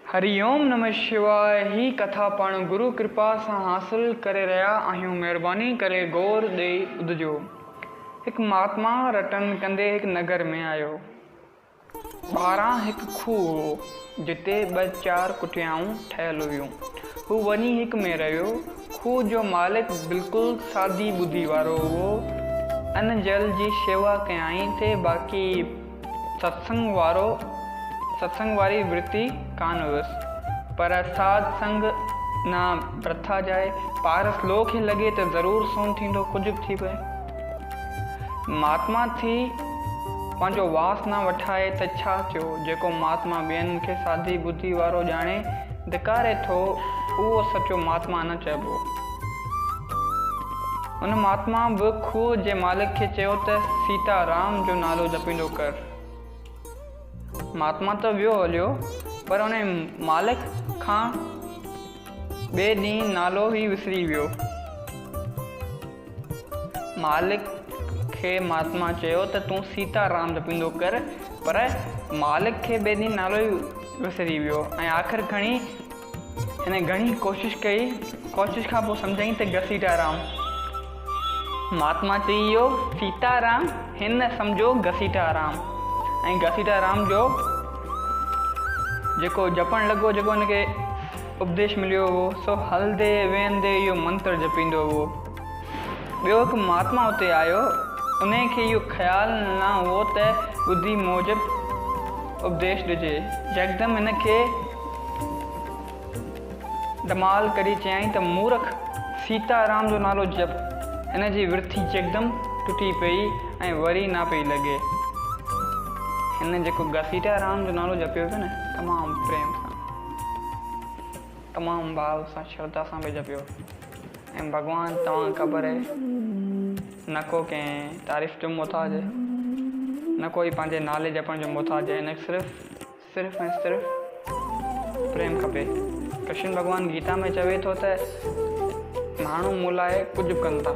हरिओम नमः शिवाय। ही कथा पाण गुरु कृपा सां हासिल करे रहिया आहियूं। महिरबानी करे गौर ॾेई ॿुधिजो। हिकु महात्मा रटन कंदे हिकु नगर में आयो। ॿाहिरां हिकु खूह हो जिते 2-4 कुटियाऊं ठहियल हुयूं। हू वञी हिकु में रहियो। खूह जो मालिक बिल्कुलु सादी ॿुधी वारो हो। अन जल जी शेवा कयाईं ते बाक़ी सत्संग वारी वृत्ति कान हुअसि, पर साध संग ना प्रथा जाए। पारस लोक ही लॻे त ज़रूरु सोन थींदो, कुझु बि थी पए। महात्मा थी पंहिंजो वास न वठाए त छा थियो। जेको महात्मा ॿियनि खे सादी ॿुधी वारो ॼाणे धिकारे थो, उहो सचो महात्मा न चइबो। उन महात्मा बि खूह जे मालिक खे चयो त सीताराम जो नालो जपींदो कर। महात्मा त वियो हलियो, पर उन मालिक खां ॿिए ॾींहुं नालो ई विसरी वियो। मालिक खे महात्मा चयो त तूं सीताराम जपींदो कर, पर मालिक खे ॿिए ॾींहुं नालो ई विसरी वियो। ऐं आख़िर घणी कोशिशि कई। कोशिशि खां पोइ सम्झाईं त घसीटाराम। महात्मा चई इहो सीताराम, हिन सम्झो घसीटाराम। ऐं घसीटाराम जो जेको जपण लॻो, जेको हुनखे उपदेश मिलियो हो, सो हलंदे वेहंदे इहो मंत्र जपींदो हो। ॿियो हिकु महात्मा उते आयो। उन खे इहो ख़्यालु न हो त ॿुधी मूजिबि उपदेश ॾिजे। यकदमि हिन खे धमाल करी चयाईं त मूर्ख, सीताराम जो नालो जप। हिन जी वृत्ति यकदमि टुटी पई ऐं वरी न पई लॻे। हिन जेको घसीटाराम जो नालो जपियो पियो न, तमामु प्रेम सां, तमामु भाव सां, श्रद्धा सां पई जपियो। ऐं भॻवानु तव्हां ख़बर आहे न को कंहिं तारीफ़ जो मोहताज आहे, न कोई पंहिंजे नाले जपण जो मोहताज आहे। हिनखे सिर्फ़ु ऐं सिर्फ़ु प्रेम खपे। कृष्ण भॻवानु गीता में चवे थो त माण्हू मूं लाइ कुझु बि कनि था,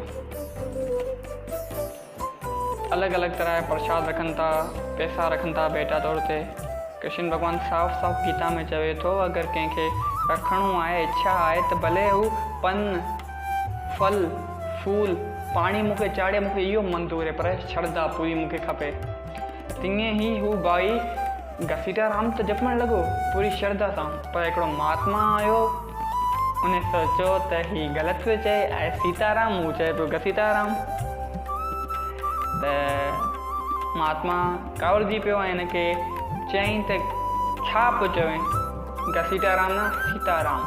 अलॻि अलॻि तरह जा प्रसाद रखनि था, पैसा रखनि था भेटा तौर ते। कृष्ण भॻवानु साफ़ गीता में चवे थो, अगरि कंहिंखे रखणो आहे, इच्छा आहे, त भले हू पन, फल, फूल, पाणी मूंखे चाढ़े, मूंखे इहो मंज़ूर आहे, पर श्रद्धा पूरी मूंखे खपे। तीअं ई हू भाई घसीटाराम त जपण लॻो पूरी श्रद्धा सां, पर हिकिड़ो महात्मा आयो। उन सोचियो त ही ग़लति पियो चए, ऐं सीताराम हू चए पियो घसीटाराम। त महात्मा कावड़जी पियो ऐं हिनखे चयईं त छा पियो चवें, घसीटाराम न सीताराम।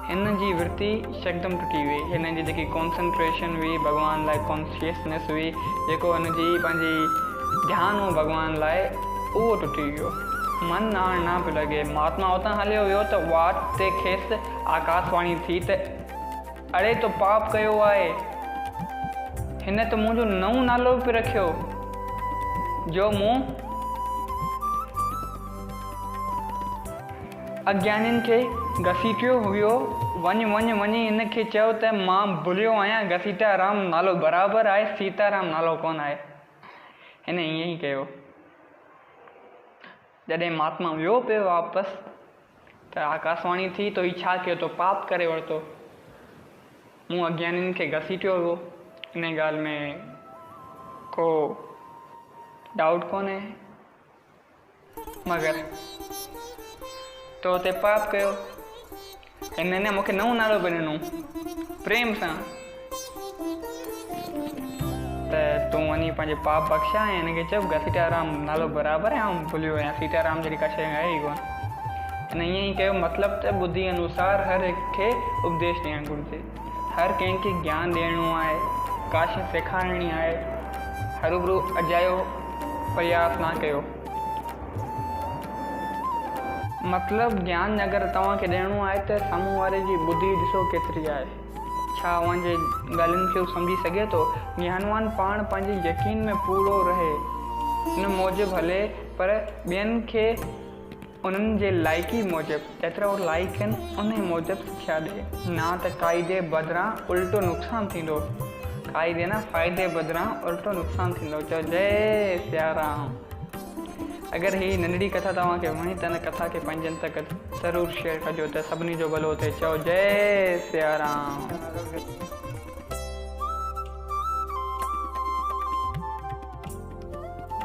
हिन जी वृत्ति यकदमि टुटी वई। हिन जी जेकी कॉन्संट्रेशन हुई भॻवान लाइ, कॉन्शियसनेस हुई, जेको हिन जी पंहिंजी ध्यानु हो भॻवान लाइ, उहो टुटी वियो। मन न पियो लॻे। महात्मा उतां हलियो वियो त वाट ते खेसि आकाशवाणी थी त अड़े तो पाप कयो आहे, हिन त मुंहिंजो नओं नालो पियो रखियो जो मूं अज्ञानियुनि खे घसीटियो हुयो। वञी हिन खे चयो त मां भुलियो आहियां, घसीटाराम नालो बराबरि आहे, सीताराम नालो कोन आहे। हिन ईअं ई कयो। जॾहिं महात्मा वियो पियो वापसि, त आकाशवाणी थी तो ही छा कयो, तो पाप करे वरितो, मूं अज्ञानियुनि खे घसीटियो हुयो। इन ॻाल्हि में को डाउट कोन्हे, मगर तो ते पाप कयो। हिन मूंखे नओं नालो बि ॾिनो प्रेम सां, त तूं वञी पंहिंजे पाप बख़्शा ऐं हिनखे चओ घसीटाराम नालो बराबरि आहे, ऐं भुलियो आहियां, सीताराम जहिड़ी का शइ आहे ई कोन। हिन ईअं ई कयो। मतिलबु त ॿुधी अनुसार हर हिक खे उपदेश ॾियणु घुरिजे। हर कंहिंखे ज्ञान ॾियणो आहे, का शइ सेखारणी आहे, हरूभरू अजायो प्रयास न कयो। मतिलबु ज्ञान अगरि तव्हांखे ॾियणो आहे त साम्हूं वारे जी ॿुधी ॾिसो केतिरी आहे, छा उनजे ॻाल्हियुनि खे उहो सम्झी सघे थो। ज्ञानवान पाण पंहिंजे यकीन में पूरो रहे, उन मूजिबि हले, पर ॿियनि खे उन्हनि जे लाइक़ी मूजिबि, जेतिरा उहे लाइक़ आहिनि उन मूजिबि सिख्या ॾिए, न त क़ाइदे बदिरां उल्टो नुक़सानु थींदो। क़ाइदे न फ़ाइदे बदिरां उल्टो नुक़सानु थींदो। चओ जय सियाराम। अगर ही नंढड़ी कथा तव्हांखे वणी त हिन कथा खे पंहिंजनि तक ज़रूरु शेयर कजो त सभिनी जो भलो थिए। चओ जय सिया राम।